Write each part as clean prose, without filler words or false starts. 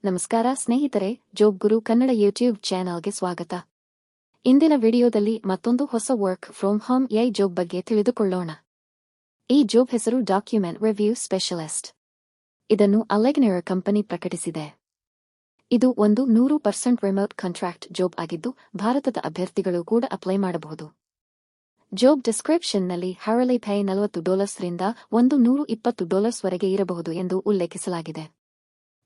ನಮಸ್ಕಾರ ಸ್ನೇಹಿತರೆ, ಜಾಬ್ ಗುರು ಕನ್ನಡ ಯೂಟ್ಯೂಬ್ ಚಾನೆಲ್ಗೆ ಸ್ವಾಗತ. ಇಂದಿನ ವಿಡಿಯೋದಲ್ಲಿ ಮತ್ತೊಂದು ಹೊಸ ವರ್ಕ್ ಫ್ರಮ್ ಹೋಮ್ ಜಾಬ್ ಬಗ್ಗೆ ತಿಳಿದುಕೊಳ್ಳೋಣ. ಈ ಜಾಬ್ ಹೆಸರು ಡಾಕ್ಯುಮೆಂಟ್ ರಿವ್ಯೂ ಸ್ಪೆಷಲಿಸ್ಟ್. ಇದನ್ನು ಅಲೆಗ್ನಿರ್ ಕಂಪನಿ ಪ್ರಕಟಿಸಿದೆ. ಇದು ಒಂದು 100% ರಿಮೋಟ್ ಕಾಂಟ್ರಾಕ್ಟ್ ಜಾಬ್ ಆಗಿದ್ದು, ಭಾರತದ ಅಭ್ಯರ್ಥಿಗಳು ಕೂಡ ಅಪ್ಲೈ ಮಾಡಬಹುದು. ಜಾಬ್ ಡಿಸ್ಕ್ರಿಪ್ಷನ್ನಲ್ಲಿ ಹವರ್ಲಿ ಪೇ $40 ರಿಂದ $120 ವರೆಗೆ ಇರಬಹುದು ಎಂದು ಉಲ್ಲೇಖಿಸಲಾಗಿದೆ.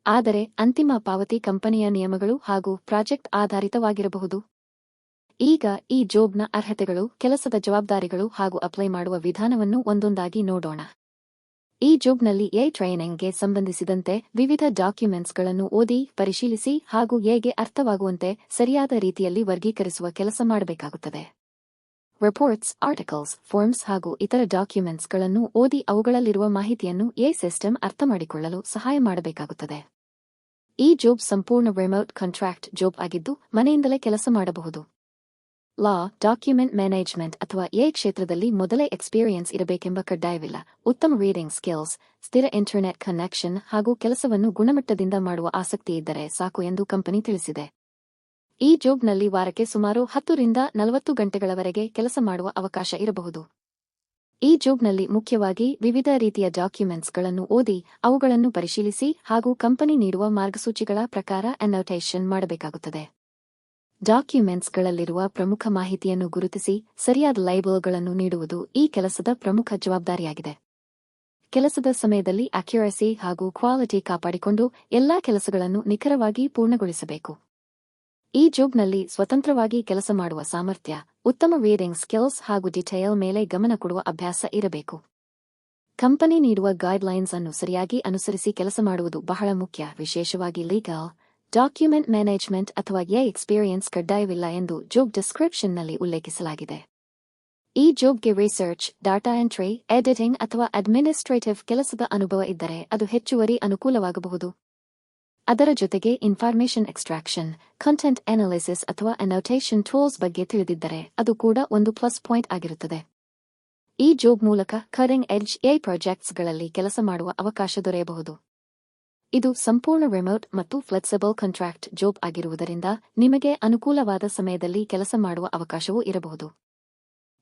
ಆದರೆ ಅಂತಿಮ ಪಾವತಿ ಕಂಪನಿಯ ನಿಯಮಗಳು ಹಾಗೂ ಪ್ರಾಜೆಕ್ಟ್ ಆಧಾರಿತವಾಗಿರಬಹುದು. ಈಗ ಈ ಜಾಬ್ನ ಅರ್ಹತೆಗಳು, ಕೆಲಸದ ಜವಾಬ್ದಾರಿಗಳು ಹಾಗೂ ಅಪ್ಲೈ ಮಾಡುವ ವಿಧಾನವನ್ನು ಒಂದೊಂದಾಗಿ ನೋಡೋಣ. ಈ ಜಾಬ್ನಲ್ಲಿ ಟ್ರೈನಿಂಗ್ಗೆ ಸಂಬಂಧಿಸಿದಂತೆ ವಿವಿಧ ಡಾಕ್ಯುಮೆಂಟ್ಸ್ಗಳನ್ನು ಓದಿ, ಪರಿಶೀಲಿಸಿ ಹಾಗೂ ಗೆ ಅರ್ಥವಾಗುವಂತೆ ಸರಿಯಾದ ರೀತಿಯಲ್ಲಿ ವರ್ಗೀಕರಿಸುವ ಕೆಲಸ ಮಾಡಬೇಕಾಗುತ್ತದೆ. ರಿಪೋರ್ಟ್ಸ್, ಆರ್ಟಿಕಲ್ಸ್, ಫಾರ್ಮ್ಸ್ ಹಾಗೂ ಇತರ ಡಾಕ್ಯುಮೆಂಟ್ಸ್ಗಳನ್ನು ಓದಿ ಅವುಗಳಲ್ಲಿರುವ ಮಾಹಿತಿಯನ್ನು ಸಿಸ್ಟಮ್ ಅರ್ಥಮಾಡಿಕೊಳ್ಳಲು ಸಹಾಯ ಮಾಡಬೇಕಾಗುತ್ತದೆ. ಈ ಜಾಬ್ ಸಂಪೂರ್ಣ ರಿಮೋಟ್ ಕಾಂಟ್ರಾಕ್ಟ್ ಜಾಬ್ ಆಗಿದ್ದು, ಮನೆಯಿಂದಲೇ ಕೆಲಸ ಮಾಡಬಹುದು. ಲಾ, ಡಾಕ್ಯುಮೆಂಟ್ ಮ್ಯಾನೇಜ್ಮೆಂಟ್ ಅಥವಾ ಕ್ಷೇತ್ರದಲ್ಲಿ ಮೊದಲೇ ಎಕ್ಸ್ಪೀರಿಯನ್ಸ್ ಇರಬೇಕೆಂಬ ಕಡ್ಡಾಯವಿಲ್ಲ. ಉತ್ತಮ ರೀಡಿಂಗ್ ಸ್ಕಿಲ್ಸ್, ಸ್ಥಿರ ಇಂಟರ್ನೆಟ್ ಕನೆಕ್ಷನ್ ಹಾಗೂ ಕೆಲಸವನ್ನು ಗುಣಮಟ್ಟದಿಂದ ಮಾಡುವ ಆಸಕ್ತಿ ಇದ್ದರೆ ಸಾಕು ಎಂದು ಕಂಪನಿ ತಿಳಿಸಿದೆ. ಈ ಜಾಬ್ನಲ್ಲಿ ವಾರಕ್ಕೆ ಸುಮಾರು 10 ರಿಂದ 40 ಗಂಟೆಗಳವರೆಗೆ ಕೆಲಸ ಮಾಡುವ ಅವಕಾಶ ಇರಬಹುದು. ಈ ಜಾಬ್ನಲ್ಲಿ ಮುಖ್ಯವಾಗಿ ವಿವಿಧ ರೀತಿಯ ಡಾಕ್ಯುಮೆಂಟ್ಸ್ಗಳನ್ನು ಓದಿ, ಅವುಗಳನ್ನು ಪರಿಶೀಲಿಸಿ ಹಾಗೂ ಕಂಪನಿ ನೀಡುವ ಮಾರ್ಗಸೂಚಿಗಳ ಪ್ರಕಾರ ಅನ್ನೋಟೇಷನ್ ಮಾಡಬೇಕಾಗುತ್ತದೆ. ಡಾಕ್ಯುಮೆಂಟ್ಸ್ಗಳಲ್ಲಿರುವ ಪ್ರಮುಖ ಮಾಹಿತಿಯನ್ನು ಗುರುತಿಸಿ ಸರಿಯಾದ ಲೇಬಲ್ಗಳನ್ನು ನೀಡುವುದು ಈ ಕೆಲಸದ ಪ್ರಮುಖ ಜವಾಬ್ದಾರಿಯಾಗಿದೆ. ಕೆಲಸದ ಸಮಯದಲ್ಲಿ ಅಕ್ಯುರಸಿ ಹಾಗೂ ಕ್ವಾಲಿಟಿ ಕಾಪಾಡಿಕೊಂಡು ಎಲ್ಲಾ ಕೆಲಸಗಳನ್ನು ನಿಖರವಾಗಿ ಪೂರ್ಣಗೊಳಿಸಬೇಕು. ಈ ಜಾಬ್ನಲ್ಲಿ ಸ್ವತಂತ್ರವಾಗಿ ಕೆಲಸ ಮಾಡುವ ಸಾಮರ್ಥ್ಯ, ಉತ್ತಮ ರೀಡಿಂಗ್ ಸ್ಕಿಲ್ಸ್ ಹಾಗೂ ಡಿಟೇಲ್ ಮೇಲೆ ಗಮನ ಕೊಡುವ ಅಭ್ಯಾಸ ಇರಬೇಕು. ಕಂಪನಿ ನೀಡುವ ಗೈಡ್ಲೈನ್ಸ್ ಅನ್ನು ಸರಿಯಾಗಿ ಅನುಸರಿಸಿ ಕೆಲಸ ಮಾಡುವುದು ಬಹಳ ಮುಖ್ಯ. ವಿಶೇಷವಾಗಿ ಲೀಗಲ್, ಡಾಕ್ಯುಮೆಂಟ್ ಮ್ಯಾನೇಜ್ಮೆಂಟ್ ಅಥವಾ ಎಕ್ಸ್ಪೀರಿಯನ್ಸ್ ಕಡ್ಡಾಯವಿಲ್ಲ ಎಂದು ಜಾಬ್ ಡಿಸ್ಕ್ರಿಪ್ಷನ್ನಲ್ಲಿ ಉಲ್ಲೇಖಿಸಲಾಗಿದೆ. ಈ ಜಾಬ್ಗೆ ರಿಸರ್ಚ್, ಡಾಟಾ ಎಂಟ್ರಿ, ಎಡಿಟಿಂಗ್ ಅಥವಾ ಅಡ್ಮಿನಿಸ್ಟ್ರೇಟಿವ್ ಕೆಲಸದ ಅನುಭವ ಇದ್ದರೆ ಅದು ಹೆಚ್ಚುವರಿ ಅನುಕೂಲವಾಗಬಹುದು. ಅದರ ಜೊತೆಗೆ ಇನ್ಫಾರ್ಮೇಷನ್ ಎಕ್ಸ್ಟ್ರಾಕ್ಷನ್, ಕಂಟೆಂಟ್ ಅನಾಲಿಸಿಸ್ ಅಥವಾ ಅನ್ನೋಟೇಷನ್ ಟೂಲ್ಸ್ ಬಗ್ಗೆ ತಿಳಿದಿದ್ದರೆ ಅದು ಕೂಡ ಒಂದು ಪ್ಲಸ್ ಪಾಯಿಂಟ್ ಆಗಿರುತ್ತದೆ. ಈ ಜಾಬ್ ಮೂಲಕ ಕಟಿಂಗ್ ಎಡ್ಜ್ ಪ್ರಾಜೆಕ್ಟ್ಸ್ಗಳಲ್ಲಿ ಕೆಲಸ ಮಾಡುವ ಅವಕಾಶ ದೊರೆಯಬಹುದು. ಇದು ಸಂಪೂರ್ಣ ರಿಮೋಟ್ ಮತ್ತು ಫ್ಲೆಕ್ಸಿಬಲ್ ಕಾಂಟ್ರಾಕ್ಟ್ ಜಾಬ್ ಆಗಿರುವುದರಿಂದ ನಿಮಗೆ ಅನುಕೂಲವಾದ ಸಮಯದಲ್ಲಿ ಕೆಲಸ ಮಾಡುವ ಅವಕಾಶವೂ ಇರಬಹುದು.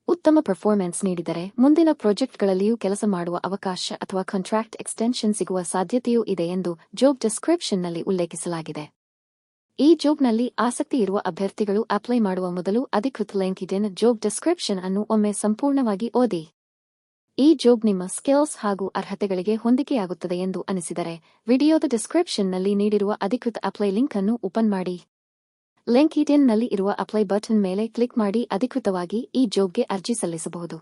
ಉತ್ತಮ ಪರ್ಫಾರ್ಮೆನ್ಸ್ ನೀಡಿದರೆ ಮುಂದಿನ ಪ್ರಾಜೆಕ್ಟ್ಗಳಲ್ಲಿಯೂ ಕೆಲಸ ಮಾಡುವ ಅವಕಾಶ ಅಥವಾ ಕಾಂಟ್ರಾಕ್ಟ್ ಎಕ್ಸ್ಟೆನ್ಷನ್ ಸಿಗುವ ಸಾಧ್ಯತೆಯೂ ಇದೆ ಎಂದು ಜಾಬ್ ಡಿಸ್ಕ್ರಿಪ್ಷನ್ನಲ್ಲಿ ಉಲ್ಲೇಖಿಸಲಾಗಿದೆ. ಈ ಜಾಬ್ನಲ್ಲಿ ಆಸಕ್ತಿ ಇರುವ ಅಭ್ಯರ್ಥಿಗಳು ಅಪ್ಲೈ ಮಾಡುವ ಮೊದಲು ಅಧಿಕೃತ ಲಿಂಕ್ಡ್ಇನ್ ಜಾಬ್ ಡಿಸ್ಕ್ರಿಪ್ಷನ್ ಅನ್ನು ಒಮ್ಮೆ ಸಂಪೂರ್ಣವಾಗಿ ಓದಿ. ಈ ಜಾಬ್ ನಿಮ್ಮ ಸ್ಕಿಲ್ಸ್ ಹಾಗೂ ಅರ್ಹತೆಗಳಿಗೆ ಹೊಂದಿಕೆಯಾಗುತ್ತದೆ ಎಂದು ಅನಿಸಿದರೆ ವಿಡಿಯೋದ ಡಿಸ್ಕ್ರಿಪ್ಷನ್ನಲ್ಲಿ ನೀಡಿರುವ ಅಧಿಕೃತ ಅಪ್ಲೈ ಲಿಂಕ್ ಅನ್ನು ಓಪನ್ ಮಾಡಿ. ಲಿಂಕ್ಡ್ಇನ್ನಲ್ಲಿ ಇರುವ ಅಪ್ಲೈ ಬಟನ್ ಮೇಲೆ ಕ್ಲಿಕ್ ಮಾಡಿ ಅಧಿಕೃತವಾಗಿ ಈ ಜಾಬ್ಗೆ ಅರ್ಜಿ ಸಲ್ಲಿಸಬಹುದು.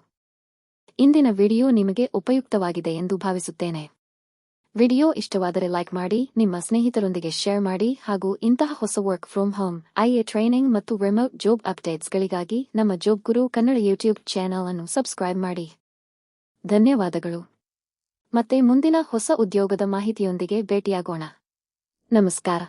ಇಂದಿನ ವಿಡಿಯೋ ನಿಮಗೆ ಉಪಯುಕ್ತವಾಗಿದೆ ಎಂದು ಭಾವಿಸುತ್ತೇನೆ. ವಿಡಿಯೋ ಇಷ್ಟವಾದರೆ ಲೈಕ್ ಮಾಡಿ, ನಿಮ್ಮ ಸ್ನೇಹಿತರೊಂದಿಗೆ ಶೇರ್ ಮಾಡಿ ಹಾಗೂ ಇಂತಹ ಹೊಸ ವರ್ಕ್ ಫ್ರಮ್ ಹೋಮ್ ಟ್ರೈನಿಂಗ್ ಮತ್ತು ರಿಮೋಟ್ ಜಾಬ್ ಅಪ್ಡೇಟ್ಸ್ಗಳಿಗಾಗಿ ನಮ್ಮ ಜಾಬ್ ಗುರು ಕನ್ನಡ ಯೂಟ್ಯೂಬ್ ಚಾನೆಲ್ ಅನ್ನು ಸಬ್ಸ್ಕ್ರೈಬ್ ಮಾಡಿ. ಧನ್ಯವಾದಗಳು. ಮತ್ತೆ ಮುಂದಿನ ಹೊಸ ಉದ್ಯೋಗದ ಮಾಹಿತಿಯೊಂದಿಗೆ ಭೇಟಿಯಾಗೋಣ. ನಮಸ್ಕಾರ.